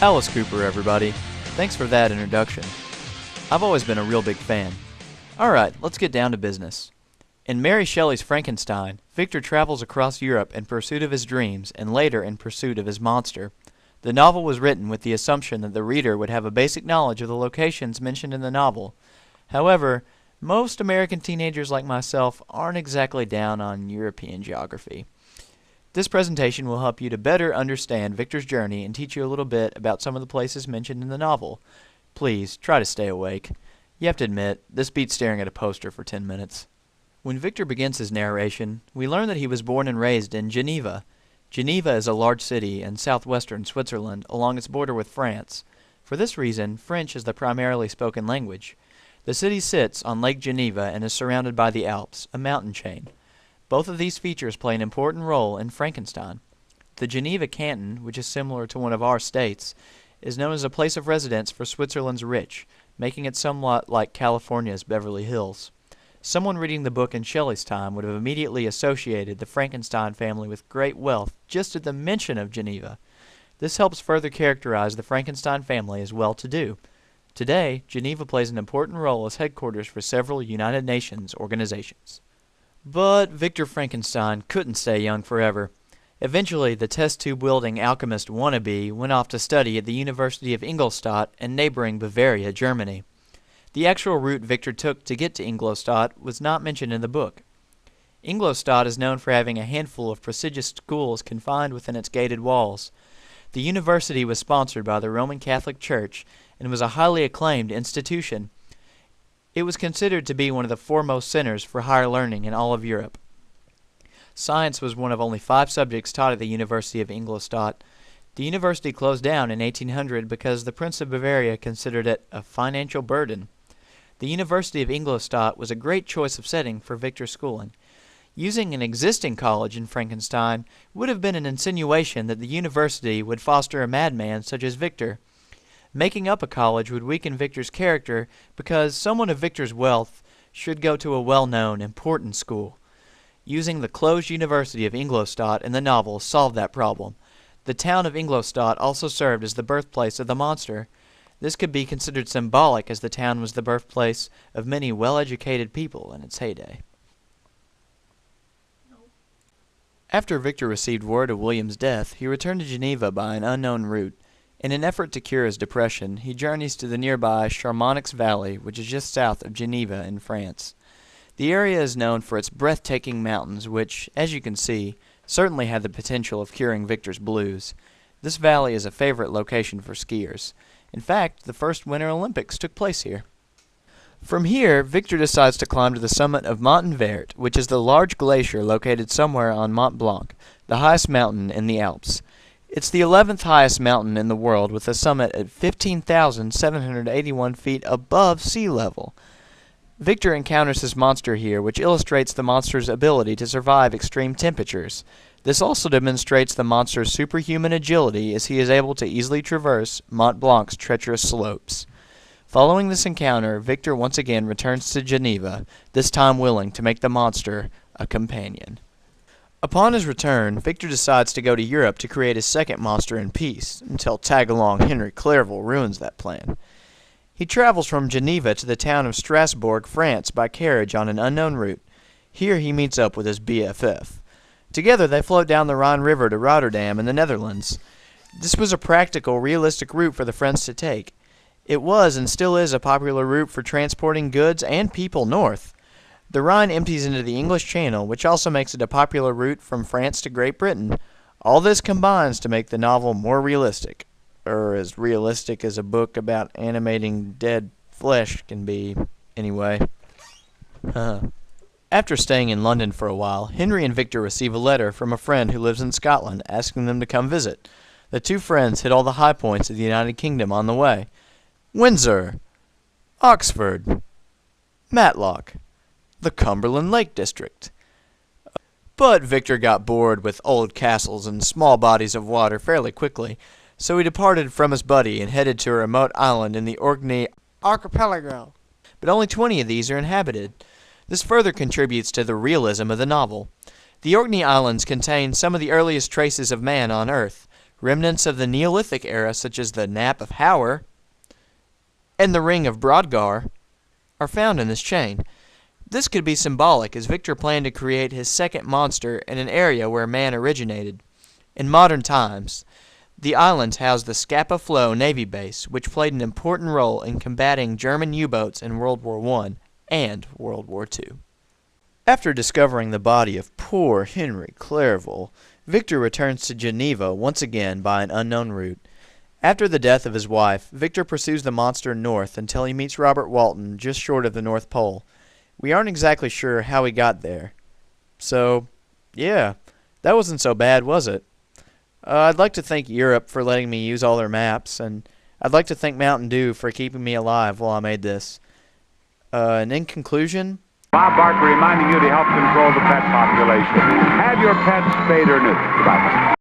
Alice Cooper, everybody. Thanks for that introduction. I've always been a real big fan. Alright, let's get down to business. In Mary Shelley's Frankenstein, Victor travels across Europe in pursuit of his dreams and later in pursuit of his monster. The novel was written with the assumption that the reader would have a basic knowledge of the locations mentioned in the novel. However, most American teenagers like myself aren't exactly down on European geography. This presentation will help you to better understand Victor's journey and teach you a little bit about some of the places mentioned in the novel. Please, try to stay awake. You have to admit, this beats staring at a poster for 10 minutes. When Victor begins his narration, we learn that he was born and raised in Geneva. Geneva is a large city in southwestern Switzerland along its border with France. For this reason, French is the primarily spoken language. The city sits on Lake Geneva and is surrounded by the Alps, a mountain chain. Both of these features play an important role in Frankenstein. The Geneva Canton, which is similar to one of our states, is known as a place of residence for Switzerland's rich, making it somewhat like California's Beverly Hills. Someone reading the book in Shelley's time would have immediately associated the Frankenstein family with great wealth just at the mention of Geneva. This helps further characterize the Frankenstein family as well-to-do. Today, Geneva plays an important role as headquarters for several United Nations organizations. But Victor Frankenstein couldn't stay young forever. Eventually, the test-tube-wielding alchemist wannabe went off to study at the University of Ingolstadt in neighboring Bavaria, Germany. The actual route Victor took to get to Ingolstadt was not mentioned in the book. Ingolstadt is known for having a handful of prestigious schools confined within its gated walls. The university was sponsored by the Roman Catholic Church and was a highly acclaimed institution. It was considered to be one of the foremost centers for higher learning in all of Europe. Science was one of only 5 subjects taught at the University of Ingolstadt. The university closed down in 1800 because the Prince of Bavaria considered it a financial burden. The University of Ingolstadt was a great choice of setting for Victor's schooling. Using an existing college in Frankenstein would have been an insinuation that the university would foster a madman such as Victor. Making up a college would weaken Victor's character because someone of Victor's wealth should go to a well-known, important school. Using the closed University of Ingolstadt in the novel solved that problem. The town of Ingolstadt also served as the birthplace of the monster. This could be considered symbolic as the town was the birthplace of many well-educated people in its heyday. After Victor received word of William's death, he returned to Geneva by an unknown route. In an effort to cure his depression, he journeys to the nearby Charmonix Valley, which is just south of Geneva in France. The area is known for its breathtaking mountains, which, as you can see, certainly had the potential of curing Victor's blues. This valley is a favorite location for skiers. In fact, the first Winter Olympics took place here. From here, Victor decides to climb to the summit of Montenvert, which is the large glacier located somewhere on Mont Blanc, the highest mountain in the Alps. It's the 11th highest mountain in the world, with a summit at 15,781 feet above sea level. Victor encounters his monster here, which illustrates the monster's ability to survive extreme temperatures. This also demonstrates the monster's superhuman agility as he is able to easily traverse Mont Blanc's treacherous slopes. Following this encounter, Victor once again returns to Geneva, this time willing to make the monster a companion. Upon his return, Victor decides to go to Europe to create his second monster in peace, until tag-along Henry Clerval ruins that plan. He travels from Geneva to the town of Strasbourg, France, by carriage on an unknown route. Here he meets up with his BFF. Together they float down the Rhine River to Rotterdam in the Netherlands. This was a practical, realistic route for the friends to take. It was and still is a popular route for transporting goods and people north. The Rhine empties into the English Channel, which also makes it a popular route from France to Great Britain. All this combines to make the novel more realistic, or as realistic as a book about animating dead flesh can be, anyway. After staying in London for a while, Henry and Victor receive a letter from a friend who lives in Scotland asking them to come visit. The two friends hit all the high points of the United Kingdom on the way: Windsor, Oxford, Matlock, the Cumberland Lake District. But Victor got bored with old castles and small bodies of water fairly quickly, so he departed from his buddy and headed to a remote island in the Orkney Archipelago. But only 20 of these are inhabited. This further contributes to the realism of the novel. The Orkney Islands contain some of the earliest traces of man on Earth. Remnants of the Neolithic era, such as the Nap of Hauer and the Ring of Brodgar, are found in this chain. This could be symbolic, as Victor planned to create his second monster in an area where man originated. In modern times, the islands house the Scapa Flow Navy base, which played an important role in combating German U-boats in World War I and World War II. After discovering the body of poor Henry Clerval, Victor returns to Geneva once again by an unknown route. After the death of his wife, Victor pursues the monster north until he meets Robert Walton just short of the North Pole. We aren't exactly sure how he got there. So, yeah, that wasn't so bad, was it? I'd like to thank Europe for letting me use all their maps, and I'd like to thank Mountain Dew for keeping me alive while I made this. And in conclusion, Bob Barker reminding you to help control the pet population. Have your pets spayed or neutered. Goodbye.